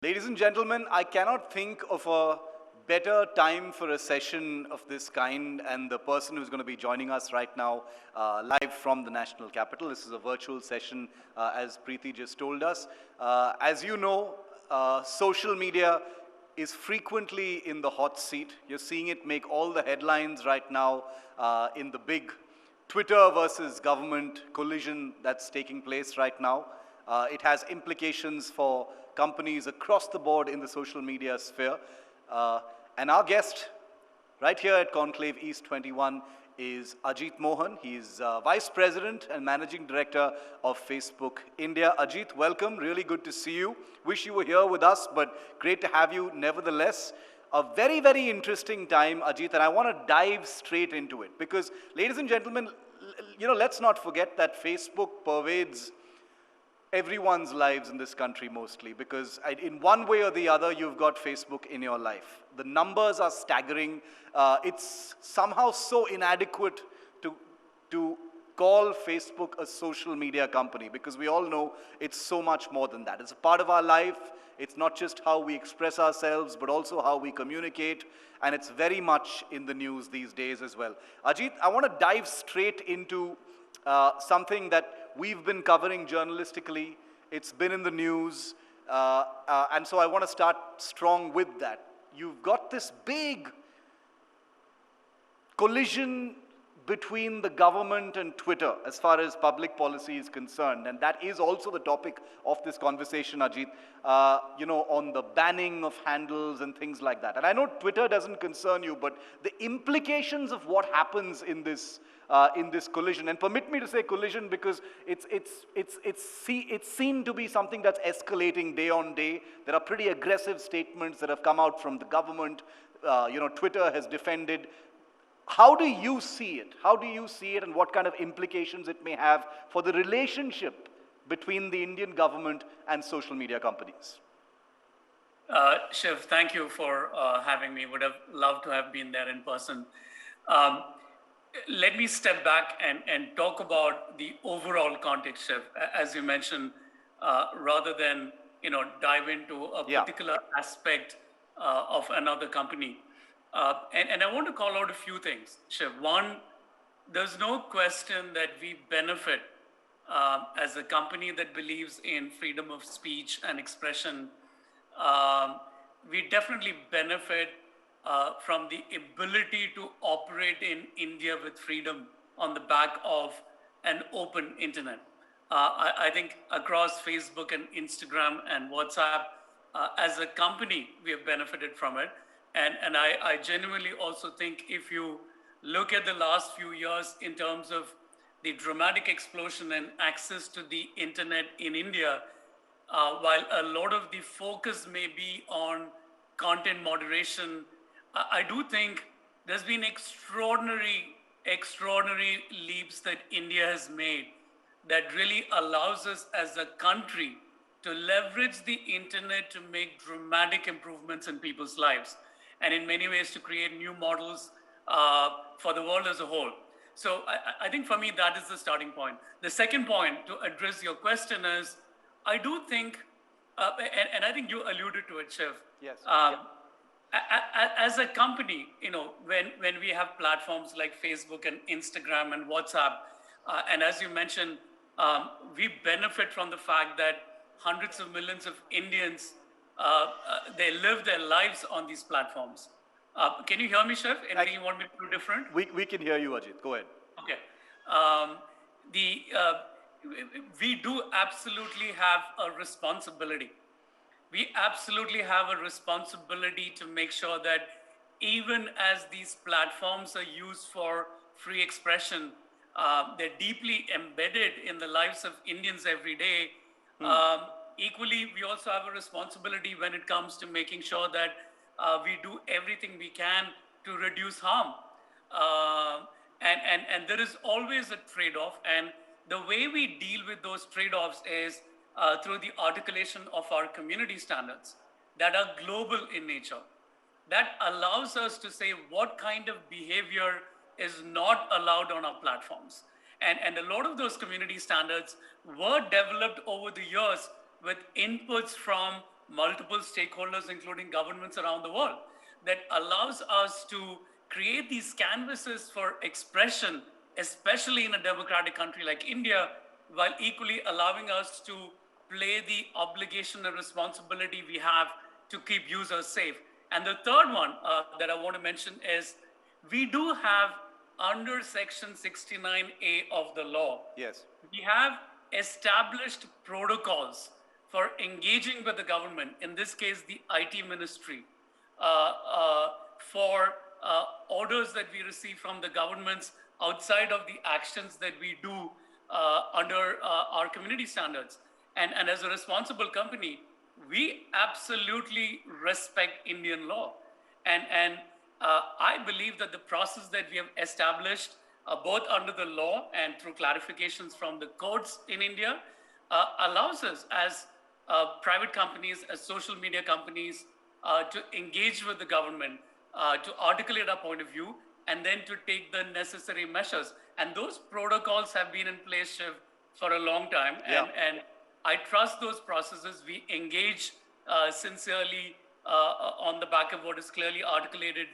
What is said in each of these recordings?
Ladies and gentlemen, I cannot think of a better time for a session of this kind, and the person who's going to be joining us right now live from the national capital. This is a virtual session, as Preeti just told us. As you know, social media is frequently in the hot seat. You're seeing it make all the headlines right now in the big Twitter versus government collision that's taking place right now. It has implications for companies across the board in the social media sphere. And our guest right here at Conclave East 21 is Ajit Mohan. He's Vice President and Managing Director of Facebook India. Ajit, welcome. Really good to see you. Wish you were here with us, but great to have you nevertheless. A very, very interesting time, Ajit, and I want to dive straight into it because, ladies and gentlemen, let's not forget that Facebook pervades everyone's lives in this country mostly, because in one way or the other, you've got Facebook in your life. The numbers are staggering. It's somehow so inadequate to call Facebook a social media company, because we all know it's so much more than that. It's a part of our life. It's not just how we express ourselves, but also how we communicate, and it's very much in the news these days as well. Ajit, I want to dive straight into something that we've been covering journalistically. It's been in the news, and so I want to start strong with that. You've got this big collision between the government and Twitter as far as public policy is concerned, and that is also the topic of this conversation, Ajit, on the banning of handles and things like that. And I know Twitter doesn't concern you, but the implications of what happens in this collision, and permit me to say collision because it's seen to be something that's escalating day on day. There are pretty aggressive statements that have come out from the government. Twitter has defended. How do you see it? How do you see it, and what kind of implications it may have for the relationship between the Indian government and social media companies? Shiv, thank you for having me. Would have loved to have been there in person. Let me step back and talk about the overall context, Shiv, as you mentioned, rather than dive into a particular aspect of another company. And I want to call out a few things, Shiv. One, there's no question that we benefit as a company that believes in freedom of speech and expression. We definitely benefit from the ability to operate in India with freedom on the back of an open internet. I think across Facebook and Instagram and WhatsApp, as a company, we have benefited from it. And I genuinely also think if you look at the last few years in terms of the dramatic explosion and access to the internet in India, while a lot of the focus may be on content moderation, I do think there's been extraordinary leaps that India has made that really allows us as a country to leverage the internet to make dramatic improvements in people's lives, and in many ways to create new models for the world as a whole. So I think for me, that is the starting point. The second point to address your question is, I do think, and I think you alluded to it, Shiv. Yes. As a company, when we have platforms like Facebook and Instagram and WhatsApp, and as you mentioned, we benefit from the fact that hundreds of millions of Indians, they live their lives on these platforms. Can you hear me, Shiv? Anything you want me to do different? We can hear you, Ajit. Go ahead. Okay. We do absolutely have a responsibility. We absolutely have a responsibility to make sure that even as these platforms are used for free expression, they're deeply embedded in the lives of Indians every day. Equally, we also have a responsibility when it comes to making sure that we do everything we can to reduce harm. And there is always a trade-off. And the way we deal with those trade-offs is through the articulation of our community standards that are global in nature. That allows us to say what kind of behavior is not allowed on our platforms. And a lot of those community standards were developed over the years with inputs from multiple stakeholders, including governments around the world, that allows us to create these canvases for expression, especially in a democratic country like India, while equally allowing us to play the obligation and responsibility we have to keep users safe. And the third one that I want to mention is we do have under Section 69A of the law, Yes. we have established protocols for engaging with the government, in this case, the IT ministry, for orders that we receive from the governments outside of the actions that we do under our community standards. And as a responsible company, we absolutely respect Indian law. And I believe that the process that we have established, both under the law and through clarifications from the courts in India, allows us as private companies, as social media companies, to engage with the government, to articulate our point of view, and then to take the necessary measures. And those protocols have been in place, Shiv, for a long time. And I trust those processes. We engage sincerely on the back of what is clearly articulated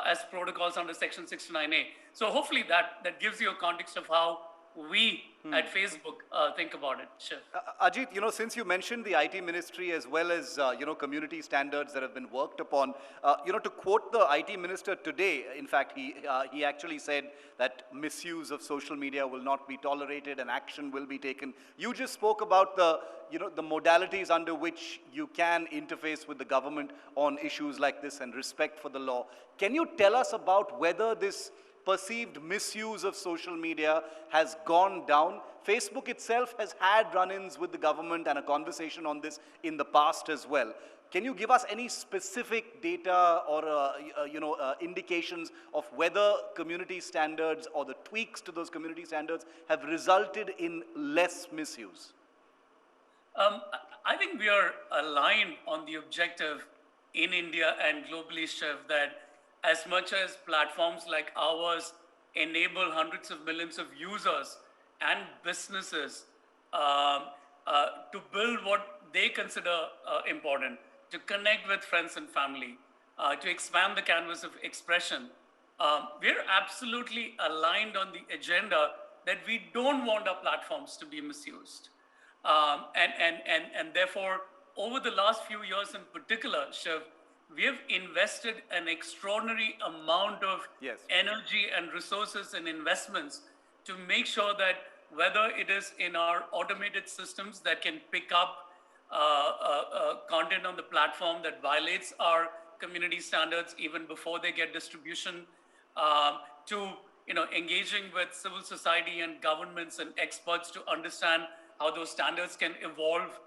as protocols under Section 69A. So hopefully that gives you a context of how we at Facebook think about it. Sure. Ajit, since you mentioned the IT ministry as well as, community standards that have been worked upon, to quote the IT minister today, in fact, he actually said that misuse of social media will not be tolerated and action will be taken. You just spoke about the modalities under which you can interface with the government on issues like this and respect for the law. Can you tell us about whether this perceived misuse of social media has gone down? Facebook itself has had run-ins with the government and a conversation on this in the past as well. Can you give us any specific data or indications of whether community standards or the tweaks to those community standards have resulted in less misuse? I think we are aligned on the objective in India and globally, Shiv, that as much as platforms like ours enable hundreds of millions of users and businesses to build what they consider important, to connect with friends and family, to expand the canvas of expression, we're absolutely aligned on the agenda that we don't want our platforms to be misused. And therefore, over the last few years in particular, Shiv, we have invested an extraordinary amount of energy and resources and investments to make sure that whether it is in our automated systems that can pick up content on the platform that violates our community standards even before they get distribution, to engaging with civil society and governments and experts to understand how those standards can evolve.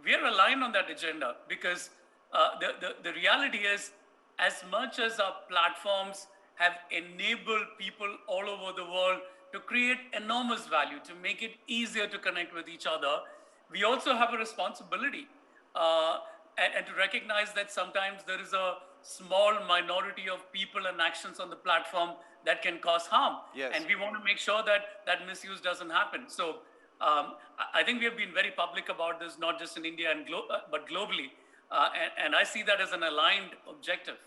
We are aligned on that agenda because the reality is, as much as our platforms have enabled people all over the world to create enormous value, to make it easier to connect with each other, we also have a responsibility and to recognize that sometimes there is a small minority of people and actions on the platform that can cause harm. Yes. And we want to make sure that misuse doesn't happen. So I think we have been very public about this, not just in India but globally. And I see that as an aligned objective.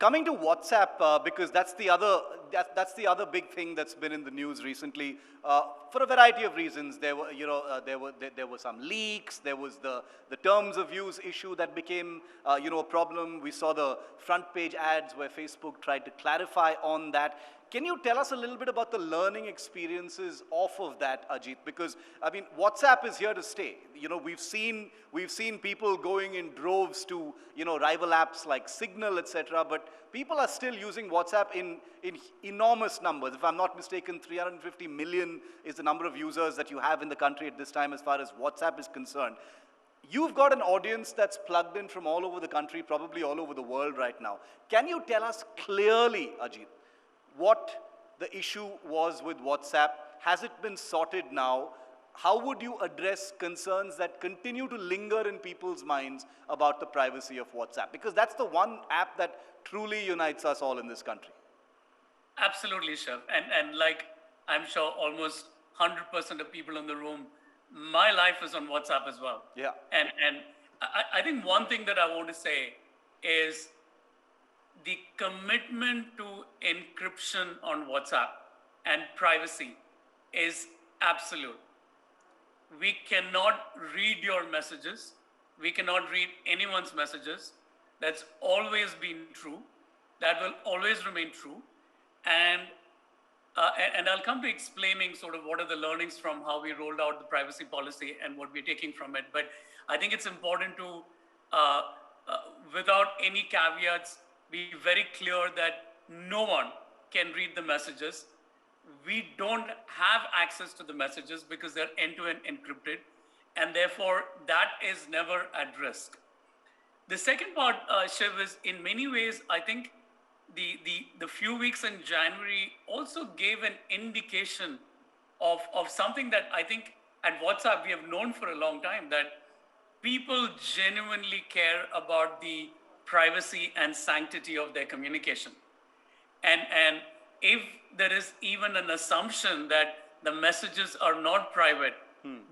Coming to WhatsApp, because that's the other big thing that's been in the news recently, for a variety of reasons. There were some leaks. There was the terms of use issue that became a problem. We saw the front page ads where Facebook tried to clarify on that. Can you tell us a little bit about the learning experiences off of that, Ajit? Because I mean, WhatsApp is here to stay. We've seen people going in droves to rival apps like Signal, etc. But people are still using WhatsApp in enormous numbers. If I'm not mistaken, 350 million is the number of users that you have in the country at this time as far as WhatsApp is concerned. You've got an audience that's plugged in from all over the country, probably all over the world right now. Can you tell us clearly, Ajit, what the issue was with WhatsApp? Has it been sorted now? How would you address concerns that continue to linger in people's minds about the privacy of WhatsApp? Because that's the one app that truly unites us all in this country. Absolutely, Shiv. And like I'm sure almost 100% of people in the room my life is on WhatsApp as well. Yeah. And I think one thing that I want to say is the commitment to encryption on WhatsApp and privacy is absolute. We cannot read your messages. We cannot read anyone's messages. That's always been true. That will always remain true. And and I'll come to explaining sort of what are the learnings from how we rolled out the privacy policy and what we're taking from it. But I think it's important to, uh, without any caveats, be very clear that no one can read the messages. We don't have access to the messages because they're end-to-end encrypted, and therefore that is never at risk. The second part, Shiv, is in many ways, I think the few weeks in January also gave an indication of something that I think at WhatsApp we have known for a long time, that people genuinely care about the privacy and sanctity of their communication. And if there is even an assumption that the messages are not private,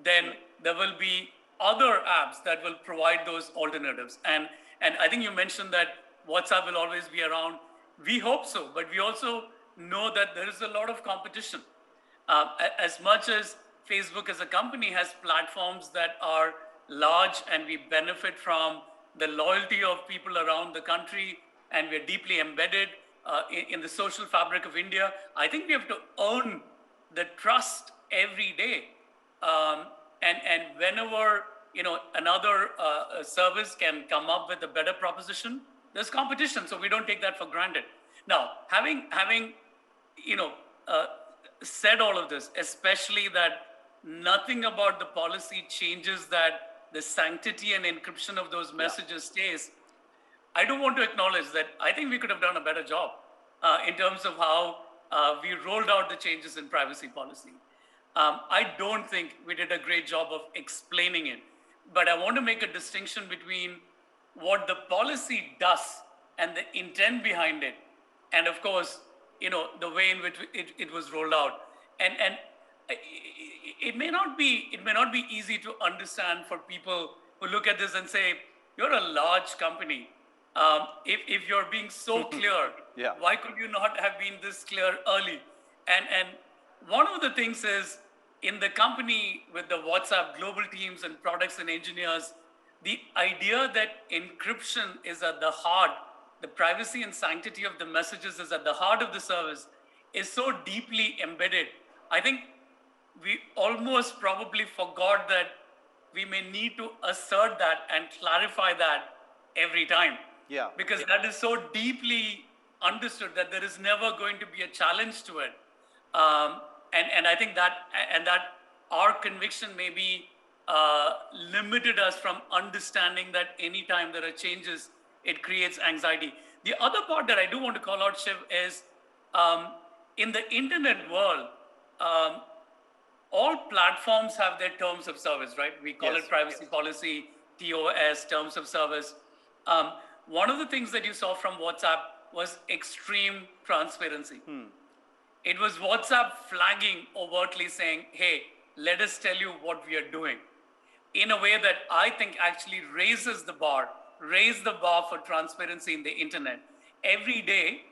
then there will be other apps that will provide those alternatives. And I think you mentioned that WhatsApp will always be around. We hope so, but we also know that there is a lot of competition. As much as Facebook as a company has platforms that are large and we benefit from the loyalty of people around the country, and we're deeply embedded in the social fabric of India, I think we have to earn the trust every day. And whenever another service can come up with a better proposition, there's competition, so we don't take that for granted. Now, having said all of this, especially that nothing about the policy changes that the sanctity and encryption of those messages stays, I do want to acknowledge that I think we could have done a better job in terms of how we rolled out the changes in privacy policy. I don't think we did a great job of explaining it, but I want to make a distinction between what the policy does and the intent behind it, and of course, the way in which it was rolled out. And it may not be easy to understand for people who look at this and say, you're a large company. If you're being so clear, why could you not have been this clear early? And one of the things is, in the company with the WhatsApp global teams and products and engineers, the idea that encryption is at the heart, the privacy and sanctity of the messages is at the heart of the service, is so deeply embedded. I think we almost probably forgot that we may need to assert that and clarify that every time. Yeah. Because that is so deeply understood that there is never going to be a challenge to it. And I think that our conviction may be limited us from understanding that anytime there are changes, it creates anxiety. The other part that I do want to call out, Shiv, is in the internet world, all platforms have their terms of service, right? We call it privacy policy, TOS, terms of service. One of the things that you saw from WhatsApp was extreme transparency. It was WhatsApp flagging overtly saying, hey, let us tell you what we are doing, in a way that I think actually raises the bar for transparency in the internet. Every day,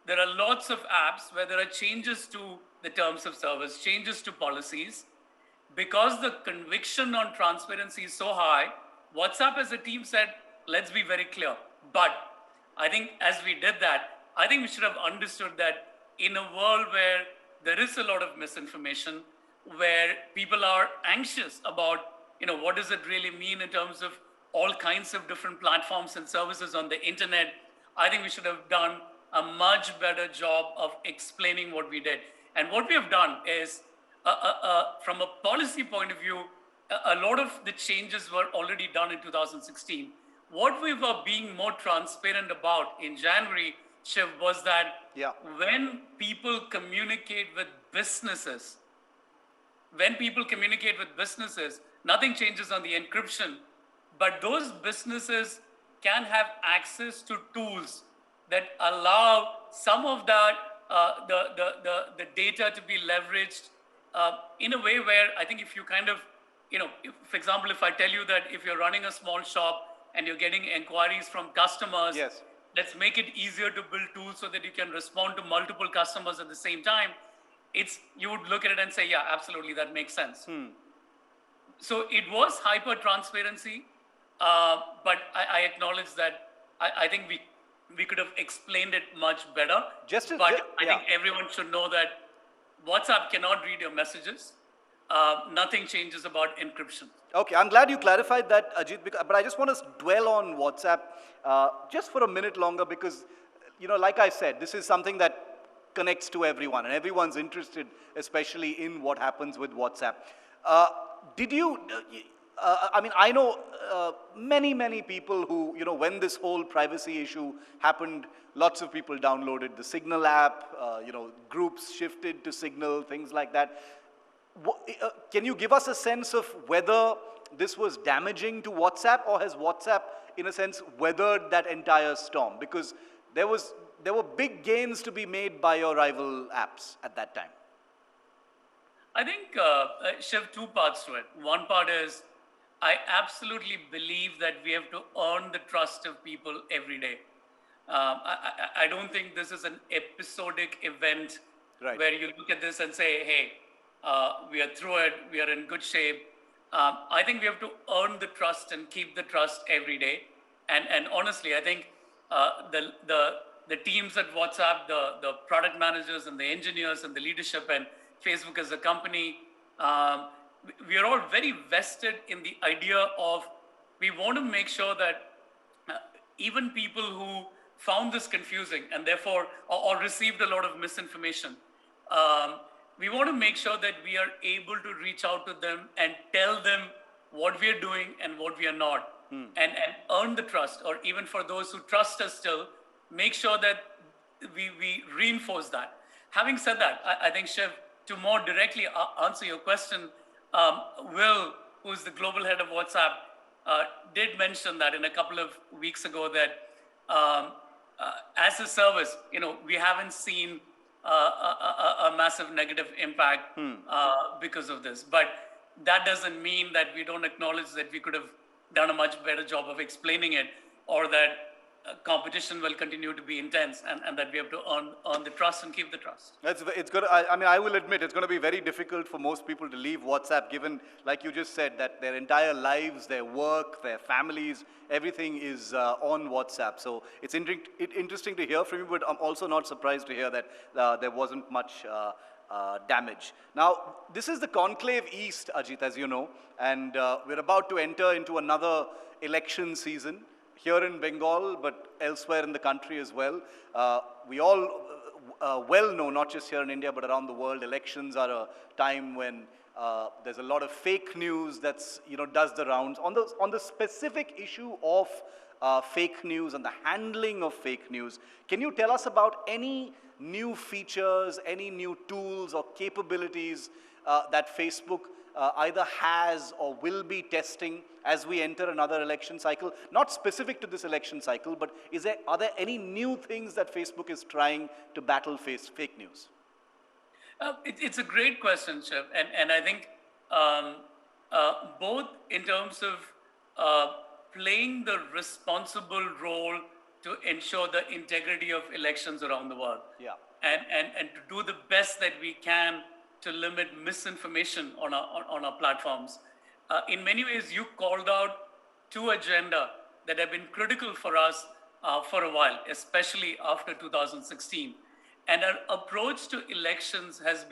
there are lots of apps where there are changes to the terms of service, changes to policies. Because the conviction on transparency is so high, WhatsApp as a team said, let's be very clear. But I think as we did that, I think we should have understood that in a world where there is a lot of misinformation, where people are anxious about, what does it really mean in terms of all kinds of different platforms and services on the internet, I think we should have done a much better job of explaining what we did. And what we have done is, from a policy point of view, a lot of the changes were already done in 2016. What we were being more transparent about in January, Shiv, was that when people communicate with businesses, nothing changes on the encryption, but those businesses can have access to tools that allow some of that, the data to be leveraged in a way where I think if you kind of for example, if I tell you that if you're running a small shop and you're getting inquiries from customers, Yes. let's make it easier to build tools so that you can respond to multiple customers at the same time. You would look at it and say, yeah, absolutely, that makes sense. So it was hyper transparency, but I acknowledge that I think we could have explained it much better. I think everyone should know that WhatsApp cannot read your messages. Nothing changes about encryption. Okay, I'm glad you clarified that, Ajit, but I just want to dwell on WhatsApp just for a minute longer because, like I said, this is something that connects to everyone and everyone's interested, especially in what happens with WhatsApp. Did you, I know many people who, when this whole privacy issue happened, lots of people downloaded the Signal app, groups shifted to Signal, things like that. Can you give us a sense of whether this was damaging to WhatsApp, or has WhatsApp, in a sense, weathered that entire storm? Because there were big gains to be made by your rival apps at that time. I think, Shiv, two parts to it. One part is, I absolutely believe that we have to earn the trust of people every day. I don't think this is an episodic event where you look at this and say, hey, we are through it, we are in good shape. I think we have to earn the trust and keep the trust every day. And honestly, I think the teams at WhatsApp, the product managers and the engineers and the leadership and Facebook as a company, we are all very vested in the idea of we want to make sure that even people who found this confusing and therefore or received a lot of misinformation, we want to make sure that we are able to reach out to them and tell them what we are doing and what we are not, and earn the trust, or even for those who trust us still, make sure that we reinforce that. Having said that, I think, Shiv, to more directly answer your question, Will, who's the global head of WhatsApp, did mention that in a couple of weeks ago that as a service, we haven't seen a massive negative impact because of this. But that doesn't mean that we don't acknowledge that we could have done a much better job of explaining it, or that competition will continue to be intense, and that we have to earn the trust and keep the trust. It's good. I will admit it's going to be very difficult for most people to leave WhatsApp, given, like you just said, that their entire lives, their work, their families, everything is on WhatsApp. So it's interesting to hear from you, but I'm also not surprised to hear that there wasn't much damage. Now, this is the Conclave East, Ajit, as you know, and we're about to enter into another election season here in Bengal, but elsewhere in the country as well. We all well know, not just here in India, but around the world, elections are a time when there's a lot of fake news that's, does the rounds. On the specific issue of fake news and the handling of fake news, can you tell us about any new features, any new tools or capabilities that Facebook either has or will be testing as we enter another election cycle? Not specific to this election cycle, but are there any new things that Facebook is trying to battle fake news? It's a great question, Shiv, and I think both in terms of playing the responsible role to ensure the integrity of elections around the world, and to do the best that we can to limit misinformation on our platforms. In many ways, you called out two agenda that have been critical for us for a while, especially after 2016. And our approach to elections has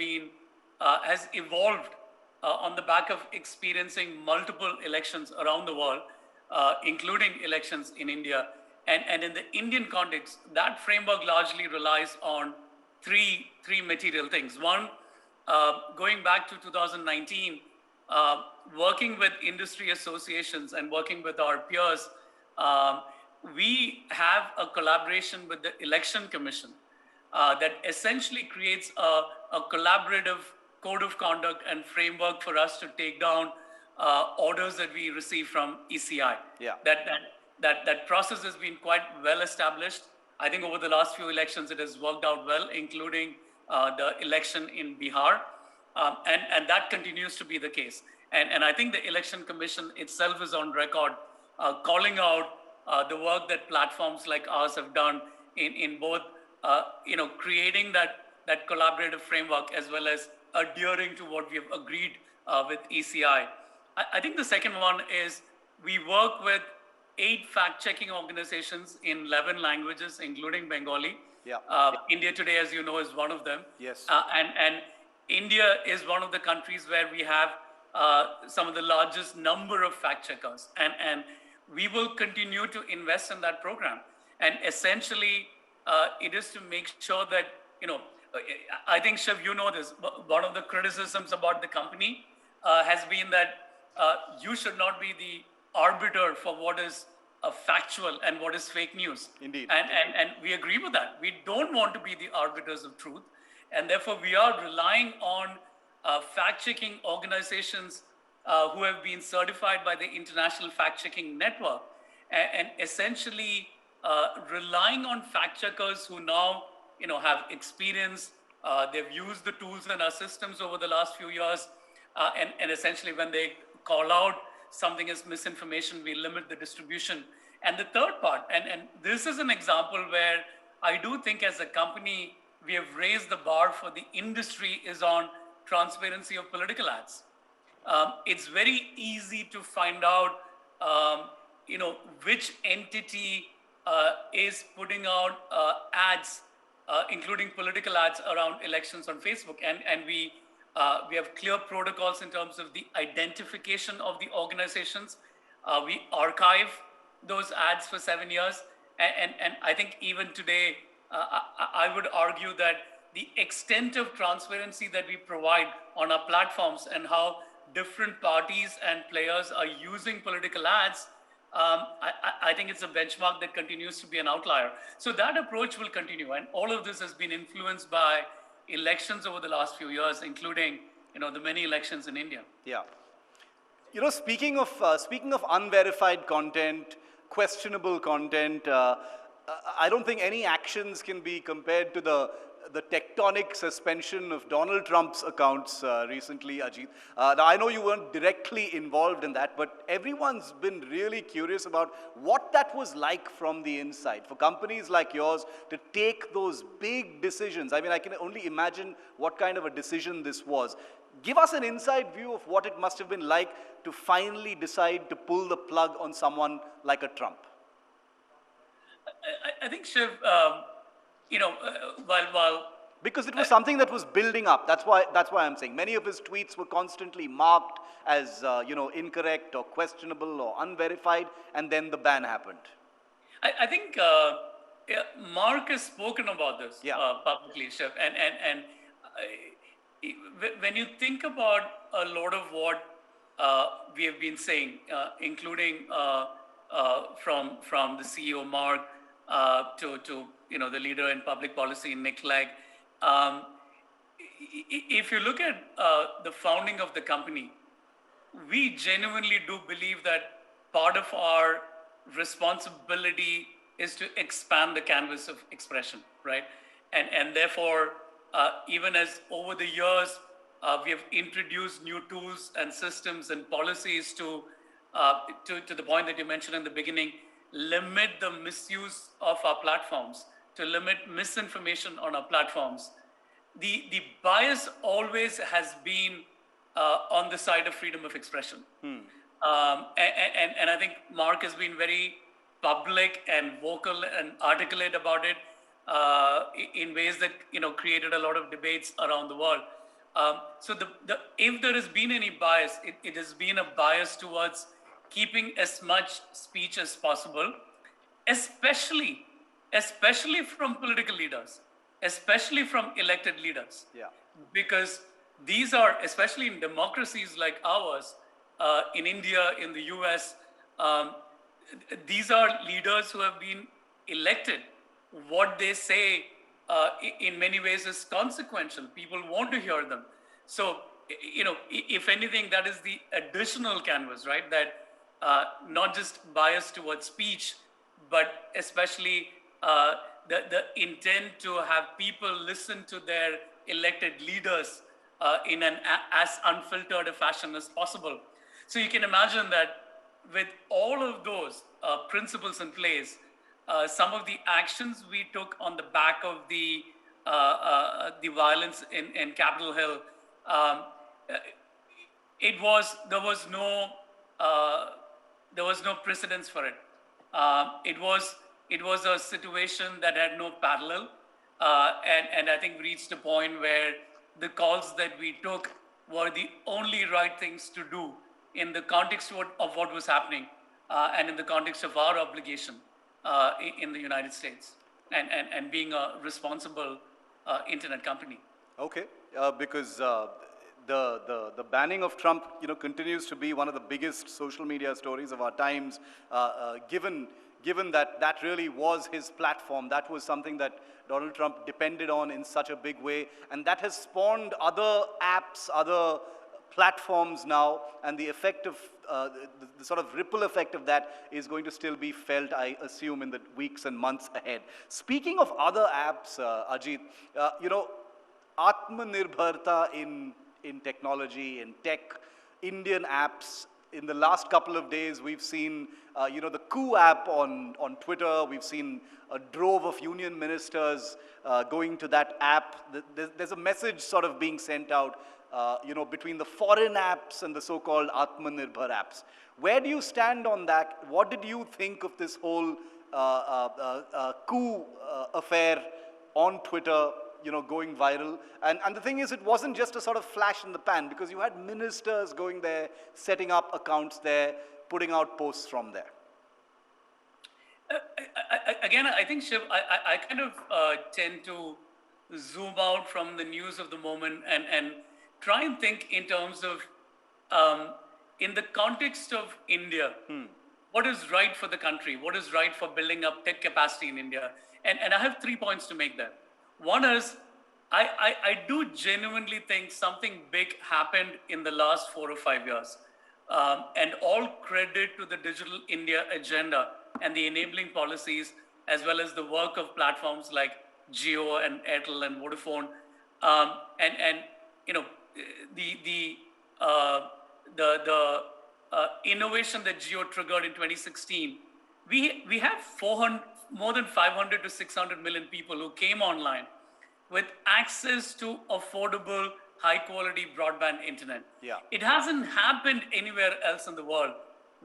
evolved on the back of experiencing multiple elections around the world, including elections in India. And in the Indian context, that framework largely relies on three material things. One, going back to 2019, working with industry associations and working with our peers, we have a collaboration with the Election Commission that essentially creates a collaborative code of conduct and framework for us to take down orders that we receive from ECI. That process has been quite well established. I think over the last few elections, it has worked out well, including the election in Bihar. And that continues to be the case. And I think the Election Commission itself is on record calling out the work that platforms like ours have done in both, creating that collaborative framework as well as adhering to what we have agreed with ECI. I think the second one is we work with 8 fact-checking organizations in 11 languages, including Bengali. Yeah. India Today, as you know, is one of them. Yes. And India is one of the countries where we have some of the largest number of fact-checkers. And we will continue to invest in that program. And essentially, it is to make sure that, I think, Shiv, you know this, one of the criticisms about the company has been that you should not be the arbiter for what is factual and what is fake news. Indeed. And we agree with that. We don't want to be the arbiters of truth. And therefore, we are relying on fact-checking organizations who have been certified by the International Fact-Checking Network, and essentially relying on fact-checkers who now have experience. They've used the tools in our systems over the last few years, and essentially when they call out something as misinformation, we limit the distribution. And the third part, and this is an example where I do think as a company, we have raised the bar for the industry, is on transparency of political ads. It's very easy to find out, which entity is putting out ads, including political ads around elections on Facebook. And we have clear protocols in terms of the identification of the organizations. We archive those ads for 7 years. And I think even today, I would argue that the extent of transparency that we provide on our platforms and how different parties and players are using political ads, I think it's a benchmark that continues to be an outlier. So that approach will continue. And all of this has been influenced by elections over the last few years, including, the many elections in India. Yeah. Speaking of unverified content, questionable content, I don't think any actions can be compared to the tectonic suspension of Donald Trump's accounts recently, Ajit. Now, I know you weren't directly involved in that, but everyone's been really curious about what that was like from the inside. For companies like yours to take those big decisions, I mean, I can only imagine what kind of a decision this was. Give us an inside view of what it must have been like to finally decide to pull the plug on someone like a Trump. I think, Shiv, while because it was something that was building up. That's why I'm saying many of his tweets were constantly marked as incorrect or questionable or unverified, and then the ban happened. I think Mark has spoken about this publicly, Shiv, and when you think about a lot of what we have been saying, including from the CEO Mark to the leader in public policy, Nick Clegg. If you look at the founding of the company, we genuinely do believe that part of our responsibility is to expand the canvas of expression, right? And therefore, even as over the years, we have introduced new tools and systems and policies to the point that you mentioned in the beginning, limit the misuse of our platforms, to limit misinformation on our platforms. The bias always has been on the side of freedom of expression. And I think Mark has been very public and vocal and articulate about it in ways that created a lot of debates around the world. So if there has been any bias, it has been a bias towards keeping as much speech as possible, especially from political leaders, especially from elected leaders. Yeah. Because these are, especially in democracies like ours, in India, in the US, these are leaders who have been elected. What they say in many ways is consequential. People want to hear them. So, if anything, that is the additional canvas, right? That not just bias towards speech, but especially the intent to have people listen to their elected leaders in as unfiltered a fashion as possible. So you can imagine that with all of those principles in place, some of the actions we took on the back of the violence in Capitol Hill, um, uh, there was no precedence for it. It was a situation that had no parallel, and I think we reached a point where the calls that we took were the only right things to do in the context of what was happening, and in the context of our obligation in the United States, and being a responsible internet company. Okay, because the banning of Trump, continues to be one of the biggest social media stories of our times. Given that that really was his platform, that was something that Donald Trump depended on in such a big way, and that has spawned other apps, other platforms now, and the effect of the sort of ripple effect of that is going to still be felt, I assume, in the weeks and months ahead. Speaking of other apps, Ajit, Atmanirbharta in technology, in tech, Indian apps. In the last couple of days, we've seen, the Coup app on Twitter. We've seen a drove of union ministers going to that app. There's a message sort of being sent out, between the foreign apps and the so-called Atmanirbhar apps. Where do you stand on that? What did you think of this whole Coup affair on Twitter, going viral? And the thing is, it wasn't just a sort of flash in the pan, because you had ministers going there, setting up accounts there, putting out posts from there. Again, I think, Shiv, I kind of tend to zoom out from the news of the moment and try and think in terms of, in the context of India, what is right for the country, what is right for building up tech capacity in India. And I have 3 points to make there. One is, I do genuinely think something big happened in the last 4 or 5 years. And all credit to the Digital India agenda and the enabling policies, as well as the work of platforms like Jio and Airtel and Vodafone. And the innovation that Jio triggered in 2016, we have more than 500 to 600 million people who came online with access to affordable, high quality broadband internet. Yeah. It hasn't happened anywhere else in the world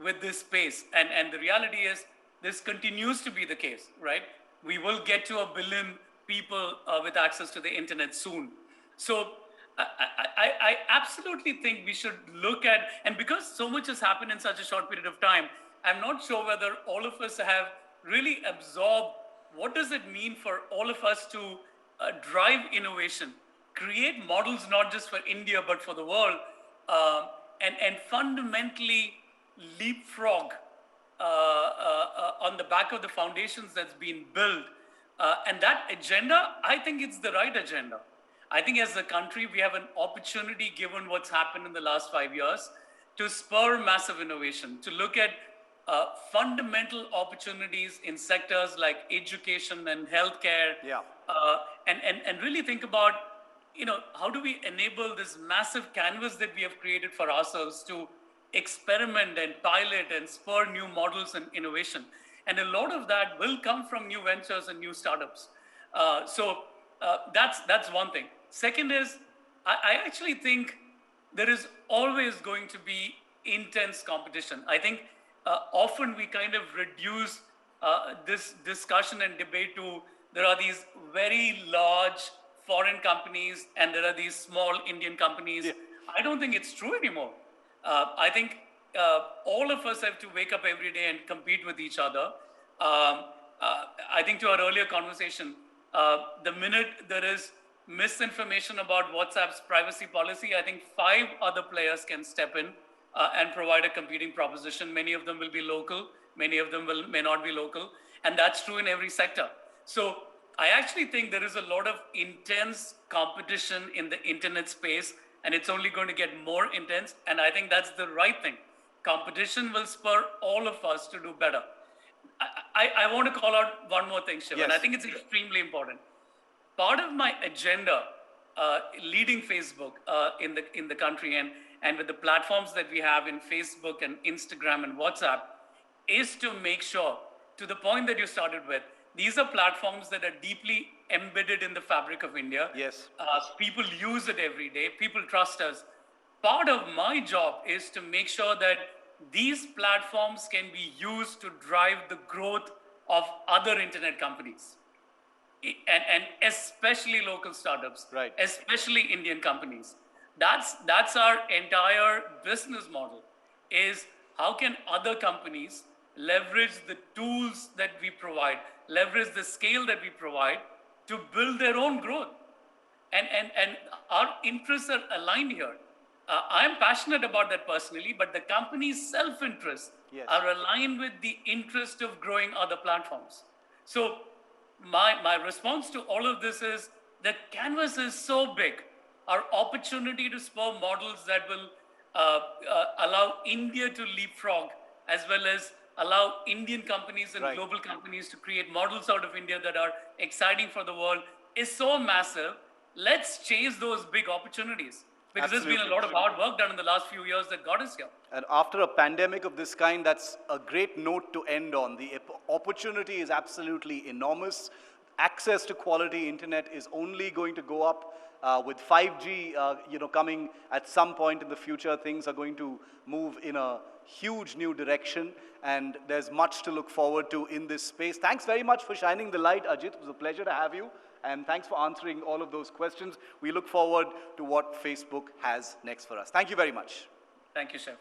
with this space. And the reality is, this continues to be the case, right? We will get to 1 billion people with access to the internet soon. So I absolutely think we should look at, and because so much has happened in such a short period of time, I'm not sure whether all of us have really absorbed what does it mean for all of us to drive innovation, create models not just for India but for the world, and fundamentally leapfrog on the back of the foundations that's been built. And that agenda, I think it's the right agenda. I think as a country, we have an opportunity, given what's happened in the last 5 years, to spur massive innovation, to look at fundamental opportunities in sectors like education and healthcare, Yeah. And really think about, how do we enable this massive canvas that we have created for ourselves to experiment and pilot and spur new models and innovation. And a lot of that will come from new ventures and new startups. So that's one thing. Second is, I actually think there is always going to be intense competition. I think often we kind of reduce this discussion and debate to, there are these very large foreign companies and there are these small Indian companies. Yeah. I don't think it's true anymore. I think all of us have to wake up every day and compete with each other. I think to our earlier conversation, the minute there is misinformation about WhatsApp's privacy policy, I think 5 other players can step in and provide a competing proposition. Many of them will be local, many of them may not be local, and that's true in every sector. So I actually think there is a lot of intense competition in the internet space, and it's only going to get more intense, and I think that's the right thing. Competition will spur all of us to do better. I want to call out one more thing, Shiv, yes. And I think it's extremely important. Part of my agenda leading Facebook in the country, and with the platforms that we have in Facebook and Instagram and WhatsApp, is to make sure, to the point that you started with, these are platforms that are deeply embedded in the fabric of India. Yes. People use it every day. People trust us. Part of my job is to make sure that these platforms can be used to drive the growth of other internet companies, and especially local startups, Right. especially Indian companies. That's our entire business model, is how can other companies leverage the tools that we provide, leverage the scale that we provide to build their own growth. And our interests are aligned here. I'm passionate about that personally, but the company's self-interests Yes. are aligned with the interest of growing other platforms. So my response to all of this is the canvas is so big. Our opportunity to spur models that will allow India to leapfrog, as well as allow Indian companies and Right. global companies to create models out of India that are exciting for the world, is so massive. Let's chase those big opportunities, because there's been a lot of hard work done in the last few years that got us here. And after a pandemic of this kind, that's a great note to end on. The opportunity is absolutely enormous. Access to quality internet is only going to go up with 5G, coming at some point in the future. Things are going to move in a huge new direction, and there's much to look forward to in this space. Thanks very much for shining the light, Ajit. It was a pleasure to have you. And thanks for answering all of those questions. We look forward to what Facebook has next for us. Thank you very much. Thank you, Chef.